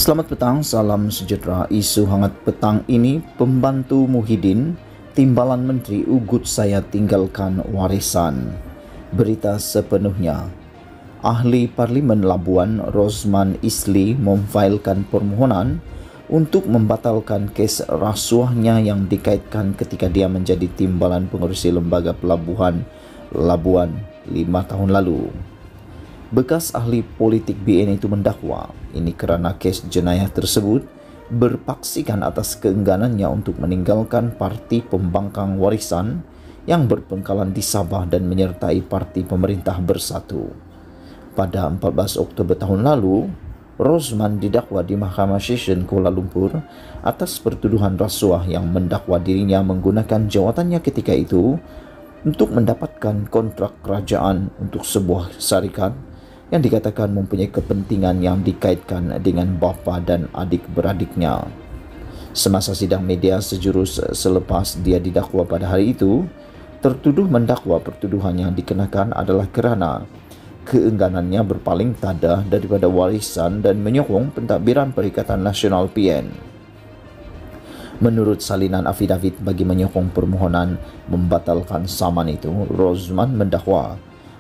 Selamat petang, salam sejahtera. Isu hangat petang ini, pembantu Muhyiddin, timbalan menteri ugut saya tinggalkan warisan. Berita sepenuhnya. Ahli Parlimen Labuan Rosman Isli memfailkan permohonan untuk membatalkan kes rasuahnya yang dikaitkan ketika dia menjadi timbalan pengurusi lembaga pelabuhan Labuan 5 tahun lalu. Bekas ahli politik BN itu mendakwa ini kerana kes jenayah tersebut berpaksikan atas keengganannya untuk meninggalkan parti pembangkang warisan yang berpengkalan di Sabah dan menyertai parti pemerintah bersatu. Pada 14 Oktober tahun lalu, Rosman didakwa di Mahkamah Session Kuala Lumpur atas pertuduhan rasuah yang mendakwa dirinya menggunakan jawatannya ketika itu untuk mendapatkan kontrak kerajaan untuk sebuah syarikat yang dikatakan mempunyai kepentingan yang dikaitkan dengan bapa dan adik-beradiknya. Semasa sidang media sejurus selepas dia didakwa pada hari itu, tertuduh mendakwa pertuduhan yang dikenakan adalah kerana keengganannya berpaling tada daripada warisan dan menyokong pentadbiran Perikatan Nasional PN. Menurut salinan afidavit bagi menyokong permohonan membatalkan saman itu, Rosman mendakwa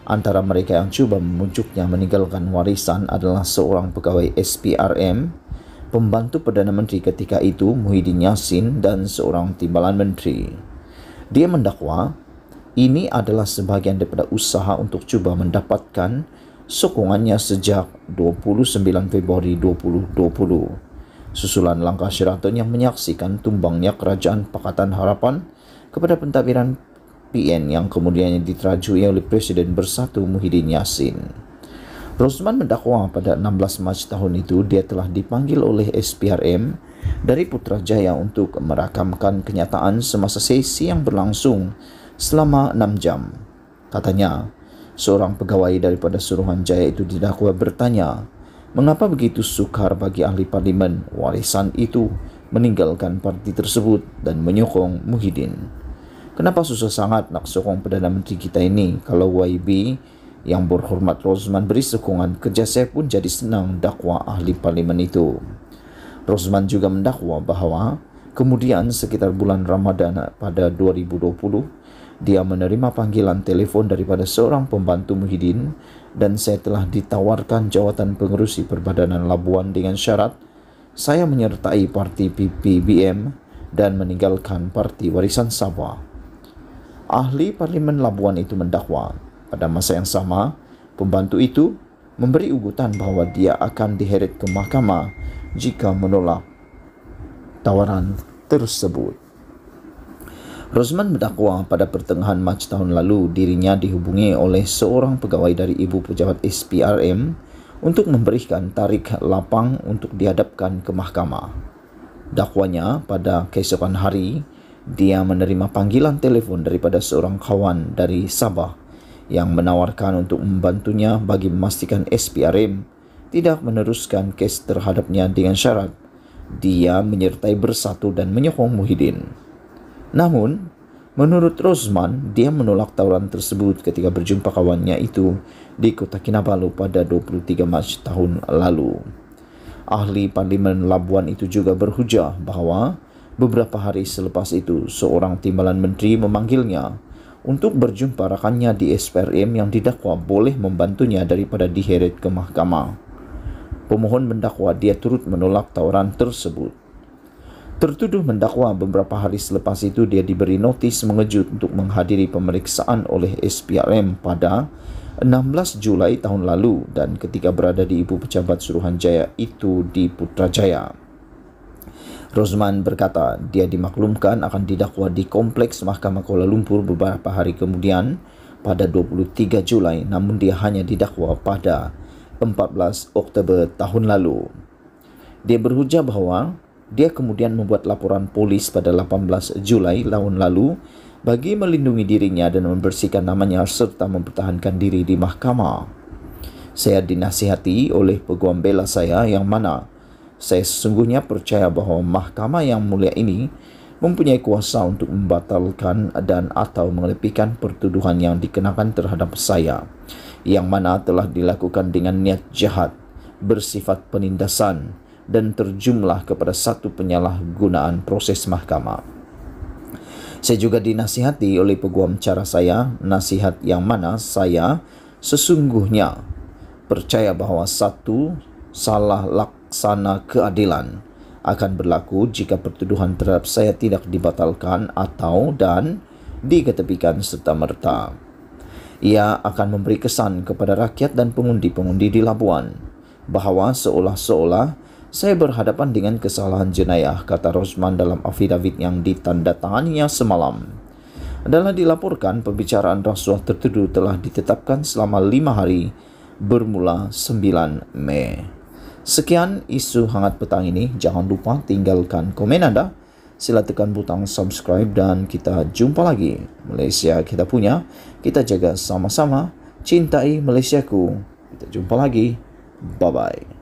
antara mereka yang cuba memuncuknya meninggalkan warisan adalah seorang pegawai SPRM, pembantu Perdana Menteri ketika itu Muhyiddin Yassin dan seorang timbalan menteri. Dia mendakwa ini adalah sebahagian daripada usaha untuk cuba mendapatkan sokongannya sejak 29 Februari 2020. Susulan langkah Sheraton yang menyaksikan tumbangnya Kerajaan Pakatan Harapan kepada pentadbiran PN yang kemudiannya diterajui oleh Presiden Bersatu Muhyiddin Yassin. Rosman mendakwa pada 16 Mac tahun itu dia telah dipanggil oleh SPRM dari Putrajaya untuk merakamkan kenyataan semasa sesi yang berlangsung selama 6 jam. Katanya, seorang pegawai daripada Suruhanjaya itu didakwa bertanya, mengapa begitu sukar bagi ahli parlimen warisan itu meninggalkan parti tersebut dan menyokong Muhyiddin. Kenapa susah sangat nak sokong Perdana Menteri kita ini kalau YB yang berhormat Rosman beri sokongan, kerja saya pun jadi senang, dakwa ahli parlimen itu. Rosman juga mendakwa bahawa kemudian sekitar bulan Ramadan pada 2020, dia menerima panggilan telefon daripada seorang pembantu Muhyiddin dan saya telah ditawarkan jawatan pengerusi Perbadanan Labuan dengan syarat saya menyertai parti PPBM dan meninggalkan parti Warisan Sabah. Ahli Parlimen Labuan itu mendakwa pada masa yang sama, pembantu itu memberi ugutan bahawa dia akan diheret ke mahkamah jika menolak tawaran tersebut. Rosman mendakwa pada pertengahan Mac tahun lalu dirinya dihubungi oleh seorang pegawai dari ibu pejabat SPRM untuk memberikan tarik lapang untuk dihadapkan ke mahkamah. Dakwanya pada keesokan hari, dia menerima panggilan telefon daripada seorang kawan dari Sabah yang menawarkan untuk membantunya bagi memastikan SPRM tidak meneruskan kes terhadapnya dengan syarat dia menyertai Bersatu dan menyokong Muhyiddin. Namun, menurut Rosman, dia menolak tawaran tersebut ketika berjumpa kawannya itu di Kota Kinabalu pada 23 Mac tahun lalu. Ahli Parlimen Labuan itu juga berhujah bahawa beberapa hari selepas itu, seorang timbalan menteri memanggilnya untuk berjumpa rakannya di SPRM yang didakwa boleh membantunya daripada diheret ke mahkamah. Pemohon mendakwa dia turut menolak tawaran tersebut. Tertuduh mendakwa beberapa hari selepas itu dia diberi notis mengejut untuk menghadiri pemeriksaan oleh SPRM pada 16 Julai tahun lalu dan ketika berada di Ibu Pejabat Suruhanjaya itu di Putrajaya. Rosman berkata dia dimaklumkan akan didakwa di Kompleks Mahkamah Kuala Lumpur beberapa hari kemudian pada 23 Julai namun dia hanya didakwa pada 14 Oktober tahun lalu. Dia berhujah bahawa dia kemudian membuat laporan polis pada 18 Julai tahun lalu bagi melindungi dirinya dan membersihkan namanya serta mempertahankan diri di mahkamah. Saya dinasihati oleh peguam bela saya yang mana saya sesungguhnya percaya bahawa mahkamah yang mulia ini mempunyai kuasa untuk membatalkan dan atau mengelepihkan pertuduhan yang dikenakan terhadap saya yang mana telah dilakukan dengan niat jahat, bersifat penindasan, dan terjumlah kepada satu penyalahgunaan proses mahkamah. Saya juga dinasihati oleh peguam cara saya, nasihat yang mana saya sesungguhnya percaya bahawa satu salah laksana keadilan akan berlaku jika pertuduhan terhadap saya tidak dibatalkan atau dan diketepikan serta-merta. Ia akan memberi kesan kepada rakyat dan pengundi-pengundi di Labuan bahawa seolah-olah saya berhadapan dengan kesalahan jenayah, kata Rosman dalam afidavit yang ditandatanganinya semalam. Adalah dilaporkan pembicaraan rasuah tertuduh telah ditetapkan selama 5 hari bermula 9 Mei. Sekian isu hangat petang ini. Jangan lupa tinggalkan komen anda. Sila tekan butang subscribe dan kita jumpa lagi. Malaysia kita punya, kita jaga sama-sama. Cintai Malaysiaku. Kita jumpa lagi. Bye-bye.